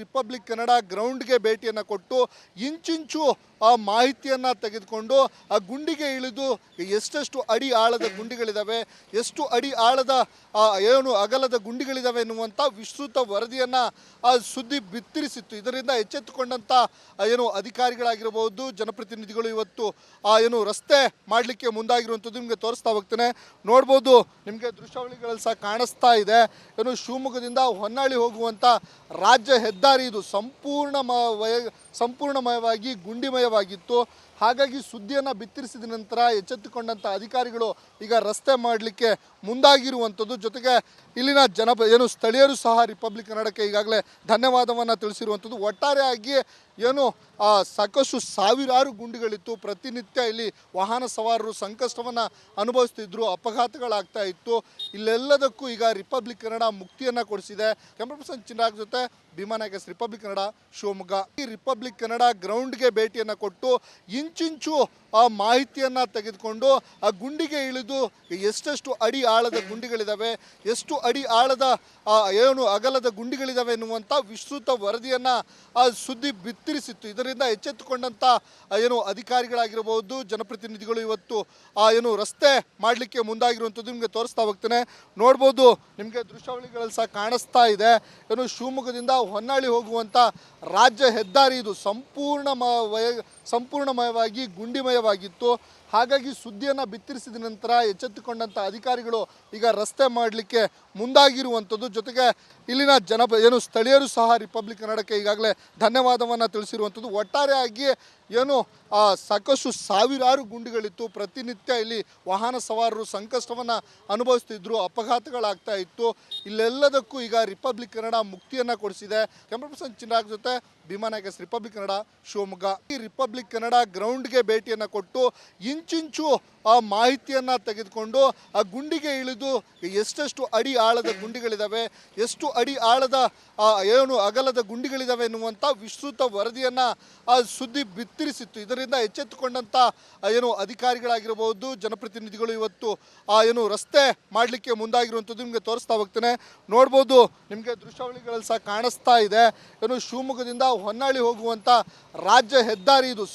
Republic Kannada ಗ್ರೌಂಡ್ಗೆ ಭೇಟಿಯನ್ನು ಕೊಟ್ಟು ಇಂಚಿಂಚು ಆ ಮಾಹಿತಿಯನ್ನು ತೆಗೆದುಕೊಂಡು ಆ ಗುಂಡಿಗೆ ಇಳಿದು ಎಷ್ಟೆಷ್ಟು ಅಡಿ ಆಳದ ಗುಂಡಿಗಳಿದ್ದಾವೆ, ಎಷ್ಟು ಅಡಿ ಆಳದ ಏನು ಅಗಲದ ಗುಂಡಿಗಳಿದ್ದಾವೆ ಎನ್ನುವಂಥ ವಿಸ್ತೃತ ವರದಿಯನ್ನು ಆ ಸುದ್ದಿ ಬಿತ್ತರಿಸಿತ್ತು. ಇದರಿಂದ ಎಚ್ಚೆತ್ತುಕೊಂಡಂಥ ಏನು ಅಧಿಕಾರಿಗಳಾಗಿರಬಹುದು, ಜನಪ್ರತಿನಿಧಿಗಳು ಇವತ್ತು ಏನು ರಸ್ತೆ ಮಾಡಲಿಕ್ಕೆ ಮುಂದಾಗಿರುವಂಥದ್ದು ನಿಮಗೆ ತೋರಿಸ್ತಾ ಹೋಗ್ತೇನೆ. ನೋಡ್ಬೋದು, ನಿಮಗೆ ದೃಶ್ಯಾವಳಿಗಳಲ್ಲಿ ಸಹ ಕಾಣಿಸ್ತಾ ಇದೆ. ಏನು ಶಿವಮೊಗ್ಗದಿಂದ ಹೊನ್ನಾಳಿ ಹೋಗುವಂಥ ರಾಜ್ಯ ಹೆದ್ದಾರಿ ಇದು ಸಂಪೂರ್ಣಮಯವಾಗಿ ಗುಂಡಿಮಯವಾಗಿತ್ತು. ಹಾಗಾಗಿ ಸುದ್ದಿಯನ್ನು ಬಿತ್ತರಿಸಿದ ನಂತರ ಎಚ್ಚೆತ್ತುಕೊಂಡಂಥ ಅಧಿಕಾರಿಗಳು ಈಗ ರಸ್ತೆ ಮಾಡಲಿಕ್ಕೆ ಮುಂದಾಗಿರುವಂಥದ್ದು. ಜೊತೆಗೆ ಇಲ್ಲಿನ ಏನು ಸ್ಥಳೀಯರು ಸಹ ರಿಪಬ್ಲಿಕ್ ಕನ್ನಡಕ್ಕೆ ಈಗಾಗಲೇ ಧನ್ಯವಾದವನ್ನು ತಿಳಿಸಿರುವಂಥದ್ದು. ಒಟ್ಟಾರೆಯಾಗಿ ಏನು ಸಾಕಷ್ಟು ಸಾವಿರಾರು ಗುಂಡಿಗಳಿತ್ತು. ಪ್ರತಿನಿತ್ಯ ಇಲ್ಲಿ ವಾಹನ ಸವಾರರು ಸಂಕಷ್ಟವನ್ನು ಅನುಭವಿಸ್ತಿದ್ರು, ಅಪಘಾತಗಳಾಗ್ತಾ ಇತ್ತು. ಇಲ್ಲೆಲ್ಲದಕ್ಕೂ ಈಗ ರಿಪಬ್ಲಿಕ್ ಕನ್ನಡ ಮುಕ್ತಿಯನ್ನು ಕೊಡಿಸಿದೆ. ಕ್ಯಾಮ್ರಾ ಪರ್ಸನ್ ಚಿರಾಗ್ ಜೊತೆ ಭೀಮಾ ನಾಯಕ್, ರಿಪಬ್ಲಿಕ್ ಕನ್ನಡ, ಶಿವಮೊಗ್ಗ. ಈ ರಿಪಬ್ಲಿಕ್ ಕನ್ನಡ ಗ್ರೌಂಡ್ಗೆ ಭೇಟಿಯನ್ನು ಕೊಟ್ಟು ಇಂಚಿಂಚು ಆ ಮಾಹಿತಿಯನ್ನು ತೆಗೆದುಕೊಂಡು ಆ ಗುಂಡಿಗೆ ಇಳಿದು ಎಷ್ಟೆಷ್ಟು ಅಡಿ ಆಳದ ಗುಂಡಿಗಳಿದ್ದಾವೆ, ಎಷ್ಟು ಅಡಿ ಆಳದ ಏನು ಅಗಲದ ಗುಂಡಿಗಳಿದ್ದಾವೆ ಎನ್ನುವಂಥ ವಿಸ್ತೃತ ವರದಿಯನ್ನು ಆ ಸುದ್ದಿ ಬಿತ್ತರಿಸಿತ್ತು. ಇದರಿಂದ ಎಚ್ಚೆತ್ತುಕೊಂಡಂಥ ಏನು ಅಧಿಕಾರಿಗಳಾಗಿರಬಹುದು, ಜನಪ್ರತಿನಿಧಿಗಳು ಇವತ್ತು ಏನು ರಸ್ತೆ ಮಾಡಲಿಕ್ಕೆ ಮುಂದಾಗಿರುವಂಥದ್ದು ನಿಮಗೆ ತೋರಿಸ್ತಾ ಹೋಗ್ತೇನೆ. ನೋಡ್ಬೋದು, ನಿಮಗೆ ದೃಶ್ಯಾವಳಿಗಳಲ್ಲಿ ಸಹ ಕಾಣಿಸ್ತಾ ಇದೆ. ಏನು ಶಿವಮೊಗ್ಗದಿಂದ ಹೊನ್ನಾಳಿ ಹೋಗುವಂಥ ರಾಜ್ಯ ಹೆದ್ದಾರಿ ಇದು ಸಂಪೂರ್ಣಮಯವಾಗಿ ಗುಂಡಿಮಯವಾಗಿತ್ತು. ಹಾಗಾಗಿ ಸುದ್ದಿಯನ್ನು ಬಿತ್ತರಿಸಿದ ನಂತರ ಎಚ್ಚೆತ್ತುಕೊಂಡಂಥ ಅಧಿಕಾರಿಗಳು ಈಗ ರಸ್ತೆ ಮಾಡಲಿಕ್ಕೆ ಮುಂದಾಗಿರುವಂಥದ್ದು. ಜೊತೆಗೆ ಇಲ್ಲಿನ ಏನು ಸ್ಥಳೀಯರು ಸಹ ರಿಪಬ್ಲಿಕ್ ಕನ್ನಡಕ್ಕೆ ಈಗಾಗಲೇ ಧನ್ಯವಾದವನ್ನು ತಿಳಿಸಿರುವಂಥದ್ದು. ಒಟ್ಟಾರೆಯಾಗಿ ಏನು ಸಾಕಷ್ಟು ಸಾವಿರಾರು ಗುಂಡಿಗಳಿತ್ತು. ಪ್ರತಿನಿತ್ಯ ಇಲ್ಲಿ ವಾಹನ ಸವಾರರು ಸಂಕಷ್ಟವನ್ನು ಅನುಭವಿಸ್ತಿದ್ರು, ಅಪಘಾತಗಳಾಗ್ತಾ ಇತ್ತು. ಇಲ್ಲೆಲ್ಲದಕ್ಕೂ ಈಗ ರಿಪಬ್ಲಿಕ್ ಕನ್ನಡ ಮುಕ್ತಿಯನ್ನು ಕೊಡಿಸಿದೆ. ಕ್ಯಾಮ್ರಾ ಪರ್ಸನ್ ಚಿರಾಗ್ ಜೊತೆ ಭೀಮಾ ನಾಯಕ್, ರಿಪಬ್ಲಿಕ್ ಕನ್ನಡ, ಶಿವಮೊಗ್ಗ. ಈ ರಿಪಬ್ಲಿಕ್ ಕನ್ನಡ ಗ್ರೌಂಡ್ಗೆ ಭೇಟಿಯನ್ನು ಕೊಟ್ಟು ಇಂಚಿಂಚು ಆ ಮಾಹಿತಿಯನ್ನು ತೆಗೆದುಕೊಂಡು ಆ ಗುಂಡಿಗೆ ಇಳಿದು ಎಷ್ಟೆಷ್ಟು ಅಡಿ ಆಳದ ಗುಂಡಿಗಳಿದ್ದಾವೆ, ಎಷ್ಟು ಅಡಿ ಆಳದ ಏನು ಅಗಲದ ಗುಂಡಿಗಳಿದ್ದಾವೆ ಎನ್ನುವಂಥ ವಿಸ್ತೃತ ವರದಿಯನ್ನು ಆ ಸುದ್ದಿ ಬಿತ್ತರಿಸಿತ್ತು. ಇದರಿಂದ ಎಚ್ಚೆತ್ತುಕೊಂಡಂಥ ಏನು ಅಧಿಕಾರಿಗಳಾಗಿರಬಹುದು, ಜನಪ್ರತಿನಿಧಿಗಳು ಇವತ್ತು ಏನು ರಸ್ತೆ ಮಾಡಲಿಕ್ಕೆ ಮುಂದಾಗಿರುವಂಥದ್ದು ನಿಮಗೆ ತೋರಿಸ್ತಾ ಹೋಗ್ತೇನೆ. ನೋಡ್ಬೋದು, ನಿಮಗೆ ದೃಶ್ಯಾವಳಿಗಳಲ್ಲಿ ಸಹ ಕಾಣಿಸ್ತಾ ಇದೆ. ಏನು ಶಿವಮೊಗ್ಗದಿಂದ ಹೊನ್ನಾಳಿ ಹೋಗುವಂಥ ರಾಜ್ಯ ಹೆದ್ದಾರಿ ಇದು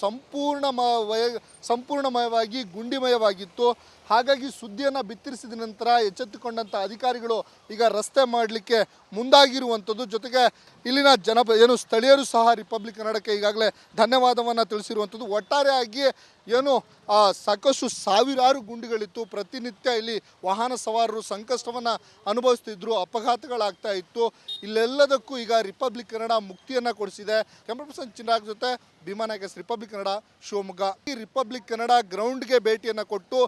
ಸಂಪೂರ್ಣಮಯವಾಗಿ ಗುಂಡಿಮಯವಾಗಿತ್ತು. ಹಾಗಾಗಿ ಸುದ್ದಿಯನ್ನು ಬಿತ್ತರಿಸಿದ ನಂತರ ಎಚ್ಚೆತ್ತುಕೊಂಡಂಥ ಅಧಿಕಾರಿಗಳು ಈಗ ರಸ್ತೆ ಮಾಡಲಿಕ್ಕೆ ಮುಂದಾಗಿರುವಂಥದ್ದು. ಜೊತೆಗೆ ಇಲ್ಲಿನ ಏನು ಸ್ಥಳೀಯರು ಸಹ ರಿಪಬ್ಲಿಕ್ ಕನ್ನಡಕ್ಕೆ ಈಗಾಗಲೇ ಧನ್ಯವಾದವನ್ನು ತಿಳಿಸಿರುವಂಥದ್ದು. ಒಟ್ಟಾರೆಯಾಗಿ ಏನು ಸಾಕಷ್ಟು ಸಾವಿರಾರು ಗುಂಡಿಗಳಿತ್ತು. ಪ್ರತಿನಿತ್ಯ ಇಲ್ಲಿ ವಾಹನ ಸವಾರರು ಸಂಕಷ್ಟವನ್ನು ಅನುಭವಿಸ್ತಿದ್ರು, ಅಪಘಾತಗಳಾಗ್ತಾ ಇತ್ತು. ಇಲ್ಲೆಲ್ಲದಕ್ಕೂ ಈಗ ರಿಪಬ್ಲಿಕ್ ಕನ್ನಡ ಮುಕ್ತಿಯನ್ನು ಕೊಡಿಸಿದೆ. ಕ್ಯಾಮ್ರಾ ಪರ್ಸನ್ ಚಿರಾಗ್ ಜೊತೆ ಭೀಮಾ ನಾಯಕ್, ರಿಪಬ್ಲಿಕ್ ಕನ್ನಡ, ಶಿವಮೊಗ್ಗ. ಈ ರಿಪಬ್ಲಿಕ್ ಕನ್ನಡ ಗ್ರೌಂಡ್ಗೆ ಭೇಟಿಯನ್ನು ಕೊಟ್ಟು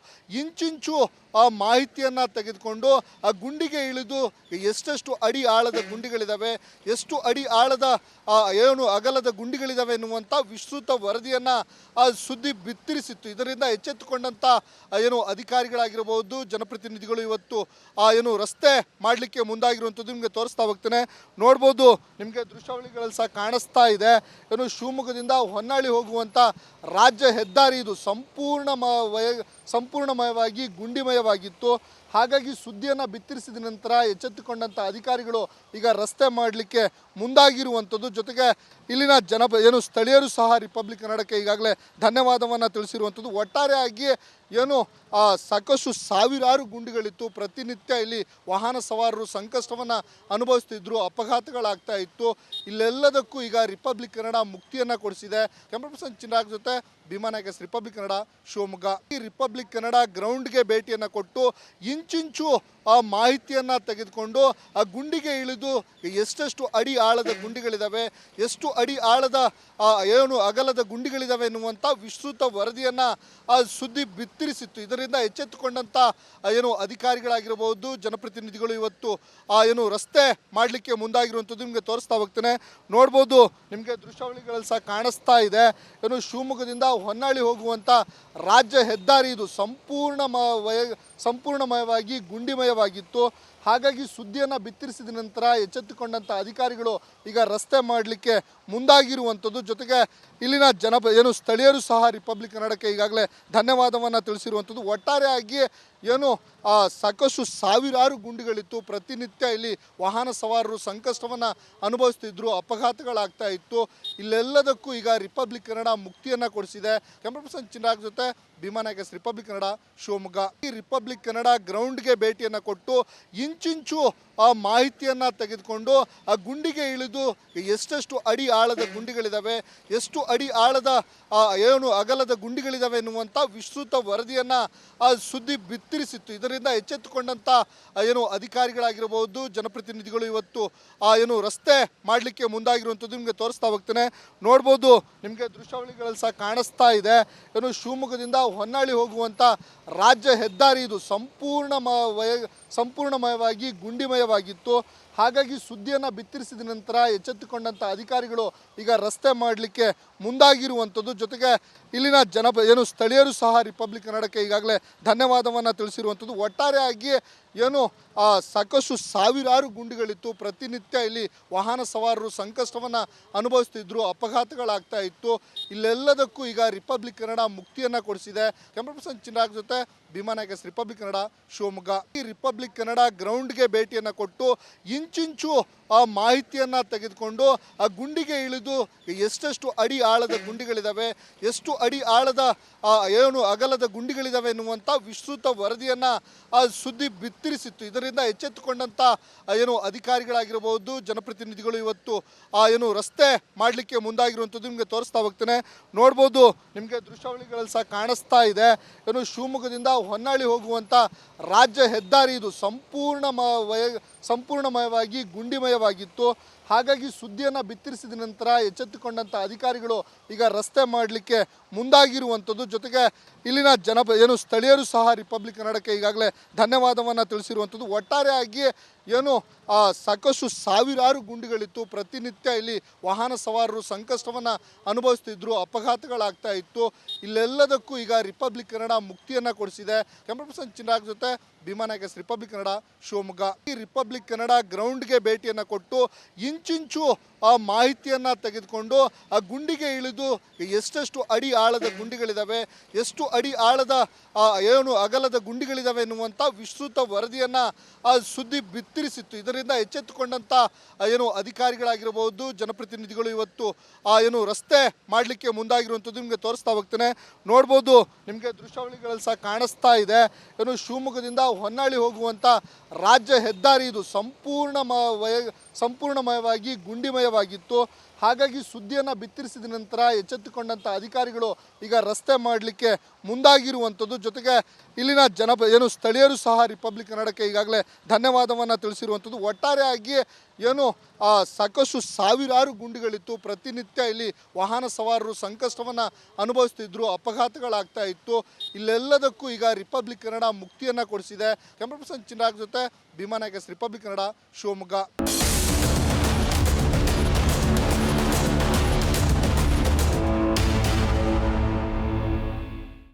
ಇಂಚಿಂಚು ಆ ಮಾಹಿತಿಯನ್ನು ತೆಗೆದುಕೊಂಡು ಆ ಗುಂಡಿಗೆ ಇಳಿದು ಎಷ್ಟೆಷ್ಟು ಅಡಿ ಆಳದ ಗುಂಡಿಗಳಿದ್ದಾವೆ, ಎಷ್ಟು ಅಡಿ ಆಳದ ಏನು ಅಗಲದ ಗುಂಡಿಗಳಿದ್ದಾವೆ ಎನ್ನುವಂಥ ವಿಸ್ತೃತ ವರದಿಯನ್ನು ಆ ಸುದ್ದಿ ಬಿತ್ತರಿಸಿತ್ತು. ಇದರಿಂದ ಎಚ್ಚೆತ್ತುಕೊಂಡಂಥ ಏನು ಅಧಿಕಾರಿಗಳಾಗಿರಬಹುದು, ಜನಪ್ರತಿನಿಧಿಗಳು ಇವತ್ತು ಏನು ರಸ್ತೆ ಮಾಡಲಿಕ್ಕೆ ಮುಂದಾಗಿರುವಂಥದ್ದು ನಿಮಗೆ ತೋರಿಸ್ತಾ ಹೋಗ್ತೇನೆ. ನೋಡ್ಬೋದು, ನಿಮಗೆ ದೃಶ್ಯಾವಳಿಗಳಲ್ಲಿ ಸಹ ಕಾಣಿಸ್ತಾ ಇದೆ. ಏನು ಶಿವಮೊಗ್ಗದಿಂದ ಹೊನ್ನಾಳಿ ಹೋಗುವಂಥ ರಾಜ್ಯ ಹೆದ್ದಾರಿ ಇದು ಸಂಪೂರ್ಣಮಯವಾಗಿ ಗುಂಡಿಮಯವಾಗಿತ್ತು. ಹಾಗಾಗಿ ಸುದ್ದಿಯನ್ನು ಬಿತ್ತರಿಸಿದ ನಂತರ ಎಚ್ಚೆತ್ತುಕೊಂಡಂಥ ಅಧಿಕಾರಿಗಳು ಈಗ ರಸ್ತೆ ಮಾಡಲಿಕ್ಕೆ ಮುಂದಾಗಿರುವಂಥದ್ದು. ಜೊತೆಗೆ ಇಲ್ಲಿನ ಏನು ಸ್ಥಳೀಯರು ಸಹ ರಿಪಬ್ಲಿಕ್ ಕನ್ನಡಕ್ಕೆ ಈಗಾಗಲೇ ಧನ್ಯವಾದವನ್ನು ತಿಳಿಸಿರುವಂಥದ್ದು. ಒಟ್ಟಾರೆಯಾಗಿ ಏನು ಸಾಕಷ್ಟು ಸಾವಿರಾರು ಗುಂಡಿಗಳಿತ್ತು. ಪ್ರತಿನಿತ್ಯ ಇಲ್ಲಿ ವಾಹನ ಸವಾರರು ಸಂಕಷ್ಟವನ್ನು ಅನುಭವಿಸ್ತಿದ್ರು, ಅಪಘಾತಗಳಾಗ್ತಾ ಇತ್ತು. ಇಲ್ಲೆಲ್ಲದಕ್ಕೂ ಈಗ ರಿಪಬ್ಲಿಕ್ ಕನ್ನಡ ಮುಕ್ತಿಯನ್ನು ಕೊಡಿಸಿದೆ. ಕ್ಯಾಮ್ರಾ ಪರ್ಸನ್ ಚಿರಾಗ್ ಜೊತೆ ಭೀಮಾ ನಾಯಕ್, ರಿಪಬ್ಲಿಕ್ ಕನ್ನಡ, ಶಿವಮೊಗ್ಗ. ಈ ರಿಪಬ್ಲಿಕ್ ಕನ್ನಡ ಗ್ರೌಂಡ್ಗೆ ಭೇಟಿಯನ್ನು ಕೊಟ್ಟು ಇಂಚಿಂಚು ಆ ಮಾಹಿತಿಯನ್ನು ತೆಗೆದುಕೊಂಡು ಆ ಗುಂಡಿಗೆ ಇಳಿದು ಎಷ್ಟೆಷ್ಟು ಅಡಿ ಆಳದ ಗುಂಡಿಗಳಿದ್ದಾವೆ, ಎಷ್ಟು ಅಡಿ ಆಳದ ಏನು ಅಗಲದ ಗುಂಡಿಗಳಿದ್ದಾವೆ ಎನ್ನುವಂಥ ವಿಸ್ತೃತ ವರದಿಯನ್ನು ಆ ಸುದ್ದಿ ಬಿತ್ತರಿಸಿತ್ತು. ಇದರಿಂದ ಎಚ್ಚೆತ್ತುಕೊಂಡಂಥ ಏನು ಅಧಿಕಾರಿಗಳಾಗಿರಬಹುದು, ಜನಪ್ರತಿನಿಧಿಗಳು ಇವತ್ತು ಏನು ರಸ್ತೆ ಮಾಡಲಿಕ್ಕೆ ಮುಂದಾಗಿರುವಂಥದ್ದು ನಿಮಗೆ ತೋರಿಸ್ತಾ ಹೋಗ್ತೇನೆ. ನೋಡ್ಬೋದು, ನಿಮಗೆ ದೃಶ್ಯಾವಳಿಗಳಲ್ಲಿ ಸಹ ಕಾಣಿಸ್ತಾ ಇದೆ. ಏನು ಶಿವಮೊಗ್ಗದಿಂದ ಹೊನ್ನಾಳಿ ಹೋಗುವಂಥ ರಾಜ್ಯ ಹೆದ್ದಾರಿ ಇದು ಸಂಪೂರ್ಣಮಯವಾಗಿ ಗುಂಡಿಮಯವಾಗಿತ್ತು. ಹಾಗಾಗಿ ಸುದ್ದಿಯನ್ನು ಬಿತ್ತರಿಸಿದ ನಂತರ ಎಚ್ಚೆತ್ತುಕೊಂಡಂಥ ಅಧಿಕಾರಿಗಳು ಈಗ ರಸ್ತೆ ಮಾಡಲಿಕ್ಕೆ ಮುಂದಾಗಿರುವಂಥದ್ದು. ಜೊತೆಗೆ ಇಲ್ಲಿನ ಸ್ಥಳೀಯರು ಸಹ ರಿಪಬ್ಲಿಕ್ ಕನ್ನಡಕ್ಕೆ ಈಗಾಗಲೇ ಧನ್ಯವಾದವನ್ನು ತಿಳಿಸಿರುವಂಥದ್ದು. ಒಟ್ಟಾರೆಯಾಗಿ ಏನು ಸಾಕಷ್ಟು ಸಾವಿರಾರು ಗುಂಡಿಗಳಿತ್ತು. ಪ್ರತಿನಿತ್ಯ ಇಲ್ಲಿ ವಾಹನ ಸವಾರರು ಸಂಕಷ್ಟವನ್ನು ಅನುಭವಿಸ್ತಿದ್ರು, ಅಪಘಾತಗಳಾಗ್ತಾ ಇತ್ತು. ಇಲ್ಲೆಲ್ಲದಕ್ಕೂ ಈಗ ರಿಪಬ್ಲಿಕ್ ಕನ್ನಡ ಮುಕ್ತಿಯನ್ನು ಕೊಡಿಸಿದೆ. ಕ್ಯಾಮ್ರಾ ಪರ್ಸನ್ ಚಿರಾಗ್ ಜೊತೆ ಭೀಮಾ ನಾಯಕ್, ರಿಪಬ್ಲಿಕ್ ಕನ್ನಡ, ಶಿವಮೊಗ್ಗ. ಈ ರಿಪಬ್ಲಿಕ್ ಕನ್ನಡ ಗ್ರೌಂಡ್ಗೆ ಭೇಟಿಯನ್ನು ಕೊಟ್ಟು ಇಂಚಿಂಚು ಆ ಮಾಹಿತಿಯನ್ನು ತೆಗೆದುಕೊಂಡು ಆ ಗುಂಡಿಗೆ ಇಳಿದು ಎಷ್ಟೆಷ್ಟು ಅಡಿ ಆಳದ ಗುಂಡಿಗಳಿದ್ದಾವೆ, ಎಷ್ಟು ಅಡಿ ಆಳದ ಏನು ಅಗಲದ ಗುಂಡಿಗಳಿದ್ದಾವೆ ಎನ್ನುವಂಥ ವಿಸ್ತೃತ ವರದಿಯನ್ನು ಆ ಸುದ್ದಿ ಬಿತ್ತರಿಸಿತ್ತು. ಇದರಿಂದ ಎಚ್ಚೆತ್ತುಕೊಂಡಂಥ ಏನು ಅಧಿಕಾರಿಗಳಾಗಿರಬಹುದು, ಜನಪ್ರತಿನಿಧಿಗಳು ಇವತ್ತು ಏನು ರಸ್ತೆ ಮಾಡಲಿಕ್ಕೆ ಮುಂದಾಗಿರುವಂಥದ್ದು ನಿಮಗೆ ತೋರಿಸ್ತಾ ಹೋಗ್ತೇನೆ. ನೋಡ್ಬೋದು, ನಿಮಗೆ ದೃಶ್ಯಾವಳಿಗಳಲ್ಲಿ ಸಹ ಕಾಣಿಸ್ತಾ ಇದೆ. ಏನು ಶಿವಮೊಗ್ಗದಿಂದ ಹೊನ್ನಾಳಿ ಹೋಗುವಂಥ ರಾಜ್ಯ ಹೆದ್ದಾರಿ ಇದು ಸಂಪೂರ್ಣಮಯವಾಗಿ ಗುಂಡಿಮಯವಾಗಿತ್ತು. ಹಾಗಾಗಿ ಸುದ್ದಿಯನ್ನು ಬಿತ್ತರಿಸಿದ ನಂತರ ಎಚ್ಚೆತ್ತುಕೊಂಡಂಥ ಅಧಿಕಾರಿಗಳು ಈಗ ರಸ್ತೆ ಮಾಡಲಿಕ್ಕೆ ಮುಂದಾಗಿರುವಂಥದ್ದು. ಜೊತೆಗೆ ಇಲ್ಲಿನ ಸ್ಥಳೀಯರು ಸಹ ರಿಪಬ್ಲಿಕ್ ಕನ್ನಡಕ್ಕೆ ಈಗಾಗಲೇ ಧನ್ಯವಾದವನ್ನು ತಿಳಿಸಿರುವಂಥದ್ದು. ಒಟ್ಟಾರೆಯಾಗಿ ಏನು ಸಾಕಷ್ಟು ಸಾವಿರಾರು ಗುಂಡಿಗಳಿತ್ತು. ಪ್ರತಿನಿತ್ಯ ಇಲ್ಲಿ ವಾಹನ ಸವಾರರು ಸಂಕಷ್ಟವನ್ನು ಅನುಭವಿಸ್ತಿದ್ರು, ಅಪಘಾತಗಳಾಗ್ತಾ ಇತ್ತು. ಇಲ್ಲೆಲ್ಲದಕ್ಕೂ ಈಗ ರಿಪಬ್ಲಿಕ್ ಕನ್ನಡ ಮುಕ್ತಿಯನ್ನು ಕೊಡಿಸಿದೆ. ಕ್ಯಾಮ್ರಾ ಪರ್ಸನ್ ಚಿರಾಗ್ ಜೊತೆ ಭೀಮಾ ನಾಯಕ್, ರಿಪಬ್ಲಿಕ್ ಕನ್ನಡ, ಶಿವಮೊಗ್ಗ. ಈ ರಿಪಬ್ಲಿಕ್ ಕನ್ನಡ ಗ್ರೌಂಡ್ಗೆ ಭೇಟಿಯನ್ನು ಕೊಟ್ಟು ಇಂಚಿಂಚು ಆ ಮಾಹಿತಿಯನ್ನು ತೆಗೆದುಕೊಂಡು ಆ ಗುಂಡಿಗೆ ಇಳಿದು ಎಷ್ಟೆಷ್ಟು ಅಡಿ ಆಳದ ಗುಂಡಿಗಳಿದ್ದಾವೆ, ಎಷ್ಟು ಅಡಿ ಆಳದ ಏನು ಅಗಲದ ಗುಂಡಿಗಳಿದ್ದಾವೆ ಎನ್ನುವಂಥ ವಿಸ್ತೃತ ವರದಿಯನ್ನು ಆ ಸುದ್ದಿ ಬಿತ್ತರಿಸಿತ್ತು. ಇದರಿಂದ ಎಚ್ಚೆತ್ತುಕೊಂಡಂಥ ಏನು ಅಧಿಕಾರಿಗಳಾಗಿರಬಹುದು, ಜನಪ್ರತಿನಿಧಿಗಳು ಇವತ್ತು ಏನು ರಸ್ತೆ ಮಾಡಲಿಕ್ಕೆ ಮುಂದಾಗಿರುವಂಥದ್ದು ನಿಮಗೆ ತೋರಿಸ್ತಾ ಹೋಗ್ತೇನೆ. ನೋಡ್ಬೋದು, ನಿಮಗೆ ದೃಶ್ಯಾವಳಿಗಳಲ್ಲಿ ಸಹ ಕಾಣಿಸ್ತಾ ಇದೆ. ಏನು ಶಿವಮೊಗ್ಗದಿಂದ ಹೊನ್ನಾಳಿ ಹೋಗುವಂಥ ರಾಜ್ಯ ಹೆದ್ದಾರಿ ಇದು ಸಂಪೂರ್ಣಮಯವಾಗಿ ಗುಂಡಿಮಯವಾಗಿತ್ತು. ಹಾಗಾಗಿ ಸುದ್ದಿಯನ್ನು ಬಿತ್ತರಿಸಿದ ನಂತರ ಎಚ್ಚೆತ್ತುಕೊಂಡಂಥ ಅಧಿಕಾರಿಗಳು ಈಗ ರಸ್ತೆ ಮಾಡಲಿಕ್ಕೆ ಮುಂದಾಗಿರುವಂಥದ್ದು. ಜೊತೆಗೆ ಇಲ್ಲಿನ ಸ್ಥಳೀಯರು ಸಹ ರಿಪಬ್ಲಿಕ್ ಕನ್ನಡಕ್ಕೆ ಈಗಾಗಲೇ ಧನ್ಯವಾದವನ್ನು ತಿಳಿಸಿರುವಂಥದ್ದು. ಒಟ್ಟಾರೆಯಾಗಿ ಏನು ಸಾಕಷ್ಟು ಸಾವಿರಾರು ಗುಂಡಿಗಳಿತ್ತು. ಪ್ರತಿನಿತ್ಯ ಇಲ್ಲಿ ವಾಹನ ಸವಾರರು ಸಂಕಷ್ಟವನ್ನು ಅನುಭವಿಸ್ತಿದ್ರು, ಅಪಘಾತಗಳಾಗ್ತಾ ಇತ್ತು. ಇಲ್ಲೆಲ್ಲದಕ್ಕೂ ಈಗ ರಿಪಬ್ಲಿಕ್ ಕನ್ನಡ ಮುಕ್ತಿಯನ್ನು ಕೊಡಿಸಿದೆ. ಕ್ಯಾಮ್ರಾ ಪರ್ಸನ್ ಚಿರಾಗ್ ಜೊತೆ ಭೀಮಾ ನಾಯಕ್, ರಿಪಬ್ಲಿಕ್ ಕನ್ನಡ, ಶಿವಮೊಗ್ಗ. ಈ ರಿಪಬ್ಲಿಕ್ ಕನ್ನಡ ಗ್ರೌಂಡ್ಗೆ ಭೇಟಿಯನ್ನು ಕೊಟ್ಟು ಇಂಚಿಂಚು ಆ ಮಾಹಿತಿಯನ್ನು ತೆಗೆದುಕೊಂಡು ಆ ಗುಂಡಿಗೆ ಇಳಿದು ಎಷ್ಟೆಷ್ಟು ಅಡಿ ಆಳದ ಗುಂಡಿಗಳಿದ್ದಾವೆ, ಎಷ್ಟು ಅಡಿ ಆಳದ ಏನು ಅಗಲದ ಗುಂಡಿಗಳಿದ್ದಾವೆ ಎನ್ನುವಂಥ ವಿಸ್ತೃತ ವರದಿಯನ್ನು ಆ ಸುದ್ದಿ ಬಿತ್ತರಿಸಿತ್ತು. ಇದರಿಂದ ಎಚ್ಚೆತ್ತುಕೊಂಡಂಥ ಏನು ಅಧಿಕಾರಿಗಳಾಗಿರಬಹುದು, ಜನಪ್ರತಿನಿಧಿಗಳು ಇವತ್ತು ಏನು ರಸ್ತೆ ಮಾಡಲಿಕ್ಕೆ ಮುಂದಾಗಿರುವಂಥದ್ದು ನಿಮಗೆ ತೋರಿಸ್ತಾ ಹೋಗ್ತೇನೆ. ನೋಡ್ಬೋದು, ನಿಮಗೆ ದೃಶ್ಯಾವಳಿಗಳಲ್ಲಿ ಸಹ ಕಾಣಿಸ್ತಾ ಇದೆ. ಏನು ಶಿವಮೊಗ್ಗದಿಂದ ಹೊನ್ನಾಳಿ ಹೋಗುವಂಥ ರಾಜ್ಯ ಹೆದ್ದಾರಿ ಇದು ಸಂಪೂರ್ಣಮಯವಾಗಿ ಗುಂಡಿಮಯವಾಗಿತ್ತು. ಹಾಗಾಗಿ ಸುದ್ದಿಯನ್ನು ಬಿತ್ತರಿಸಿದ ನಂತರ ಎಚ್ಚೆತ್ತುಕೊಂಡಂಥ ಅಧಿಕಾರಿಗಳು ಈಗ ರಸ್ತೆ ಮಾಡಲಿಕ್ಕೆ ಮುಂದಾಗಿರುವಂಥದ್ದು. ಜೊತೆಗೆ ಇಲ್ಲಿನ ಸ್ಥಳೀಯರು ಸಹ ರಿಪಬ್ಲಿಕ್ ಕನ್ನಡಕ್ಕೆ ಈಗಾಗಲೇ ಧನ್ಯವಾದವನ್ನು ತಿಳಿಸಿರುವಂಥದ್ದು. ಒಟ್ಟಾರೆಯಾಗಿ ಏನು ಸಾಕಷ್ಟು ಸಾವಿರಾರು ಗುಂಡಿಗಳಿತ್ತು. ಪ್ರತಿನಿತ್ಯ ಇಲ್ಲಿ ವಾಹನ ಸವಾರರು ಸಂಕಷ್ಟವನ್ನು ಅನುಭವಿಸ್ತಿದ್ರು, ಅಪಘಾತಗಳಾಗ್ತಾ ಇತ್ತು. ಇಲ್ಲೆಲ್ಲದಕ್ಕೂ ಈಗ ರಿಪಬ್ಲಿಕ್ ಕನ್ನಡ ಮುಕ್ತಿಯನ್ನು ಕೊಡಿಸಿದೆ. ಕ್ಯಾಮ್ರಾ ಪರ್ಸನ್ ಚಿರಾಗ್ ಜೊತೆ ಭೀಮಾ ನಾಯಕ್, ರಿಪಬ್ಲಿಕ್ ಕನ್ನಡ, ಶಿವಮೊಗ್ಗ.